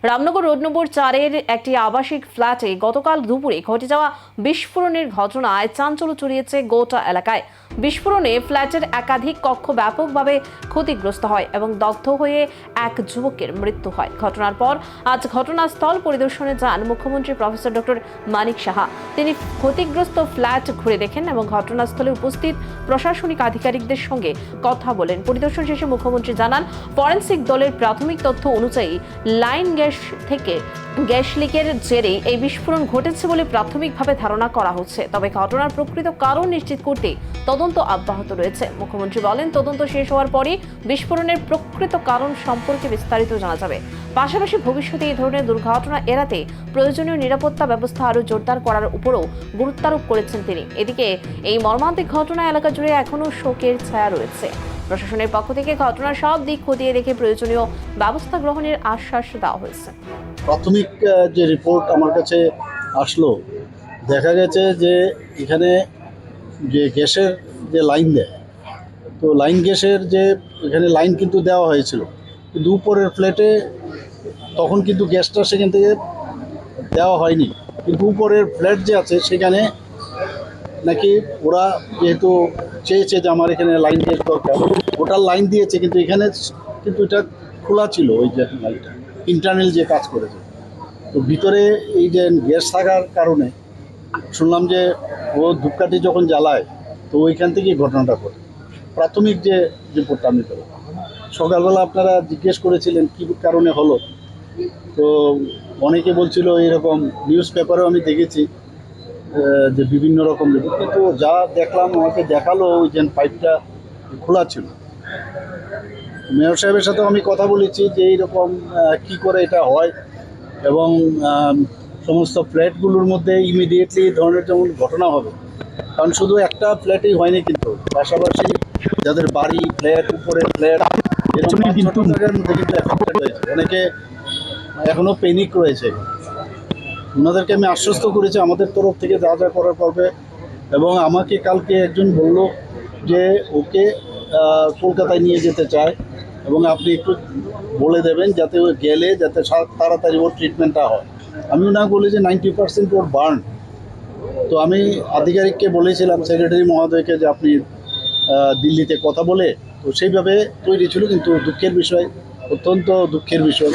Ramnagar road number 4-এর একটি আবাসিক ফ্ল্যাটে গতকাল দুপুরে ঘটে যাওয়া বিস্ফোরণের ঘটনায় চাঞ্চল্য ছড়িয়েছে গোটা এলাকায়। বিস্ফোরণে ফ্ল্যাটের একাধিক কক্ষ ব্যাপকভাবে ক্ষতিগ্রস্ত হয় এবং দগ্ধ হয়ে এক যুবকের মৃত্যু হয়। ঘটনার পর আজ ঘটনাস্থল পরিদর্শনে যান মুখ্যমন্ত্রী প্রফেসর ডক্টর মানিক সাহা। তিনি ক্ষতিগ্রস্ত ফ্ল্যাট ঘুরে দেখেন এবং ঘটনাস্থলে উপস্থিত প্রশাসনিক আধিকারিকদের সঙ্গে কথা বলেন। পরিদর্শন শেষে মুখ্যমন্ত্রী জানান, ফরেনসিক দলের প্রাথমিক তথ্য অনুযায়ী লাইন গ্যাস থেকে গ্যাস লিকের জেরে এই বিস্ফোরণ ঘটেছে বলে প্রাথমিকভাবে ধারণা করা হচ্ছে। তবে ঘটনার প্রকৃত কারণ নিশ্চিত করতে তদন্ত অব্যাহত রয়েছে। মুখ্যমন্ত্রী বলেন, তদন্ত শেষ হওয়ার পরই বিস্ফোরণের প্রকৃত কারণ সম্পর্কে বিস্তারিত জানা যাবে। পাশাপাশি ভবিষ্যতে এই ধরনের দুর্ঘটনা এড়াতে প্রয়োজনীয় নিরাপত্তা ব্যবস্থা আরও জোরদার করার উপরও গুরুত্বারোপ করেছেন তিনি। এদিকে এই মর্মান্তিক ঘটনা এলাকা জুড়ে এখনও শোকের ছায়া রয়েছে। প্রশাসনের পক্ষ থেকে ঘটনার সব দিক খতিয়ে দেখে প্রয়োজনীয় ব্যবস্থা গ্রহণের আশ্বাস দেওয়া হয়েছে। প্রাথমিক যে রিপোর্ট আমার কাছে আসলো, দেখা গেছে যে এখানে যে গ্যাসের যে লাইন দেয়, তো লাইন গ্যাসের যে এখানে লাইন কিন্তু দেওয়া হয়েছিল, কিন্তু উপরের ফ্ল্যাটে তখন কিন্তু গ্যাসটা সেখান থেকে দেওয়া হয়নি। কিন্তু উপরের ফ্ল্যাট যে আছে সেখানে নাকি ওরা যেহেতু চেয়েছে যে আমার এখানে লাইন গ্যাস দরকার, ওটার লাইন দিয়েছে, কিন্তু এখানে কিন্তু এটা খোলা ছিল। ওই যে লাইনটা ইন্টারনাল যে কাজ করেছে, তো ভিতরে এই যে গ্যাস থাকার কারণে শুনলাম যে ও ধূপকাঠি যখন জ্বালায় তো ওইখান থেকেই ঘটনাটা ঘটে। প্রাথমিক যে রিপোর্টটা আমি পেলাম, সকালবেলা আপনারা জিজ্ঞেস করেছিলেন কী কারণে হলো, তো অনেকে বলছিল এরকম, নিউজ পেপারেও আমি দেখেছি যে বিভিন্ন রকম রিপোর্ট, কিন্তু যা দেখলাম আমাকে দেখালো ওই যে পাইপটা খোলা ছিল। মেয়র সাহেবের সাথেও আমি কথা বলেছি যে এইরকম কি করে এটা হয়, এবং সমস্ত ফ্ল্যাটগুলোর মধ্যে ইমিডিয়েটলি এই ধরনের যেমন ঘটনা হবে, কারণ শুধু একটা ফ্ল্যাটেই হয়নি, কিন্তু পাশাপাশি যাদের বাড়ি, ফ্ল্যাট, উপরে ফ্ল্যাট, এরকম ছোটো জায়গার মধ্যে কিন্তু এফেক্টেড হয়েছে। অনেকে এখনও প্যানিক রয়েছে। ওনাদেরকে আমি আশ্বস্ত করেছি আমাদের তরফ থেকে যা যা করার করবে, এবং আমাকে কালকে একজন বলল যে ওকে কলকাতায় নিয়ে যেতে চায়, এবং আপনি একটু বলে দেবেন যাতে ও গেলে যাতে তাড়াতাড়ি ওর ট্রিটমেন্টটা হয়। আমি ওনাকে বলি যে 90% ওর বার্ন। তো আমি আধিকারিককে বলেছিলাম, সেক্রেটারি মহোদয়কে, যে আপনি দিল্লিতে কথা বলে, তো সেইভাবে তৈরি ছিল। কিন্তু দুঃখের বিষয়, অত্যন্ত দুঃখের বিষয়,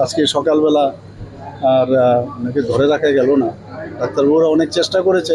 আজকে সকালবেলা আর ওনাকে ধরে রাখা গেল না। ডাক্তারবাবুরা অনেক চেষ্টা করেছে,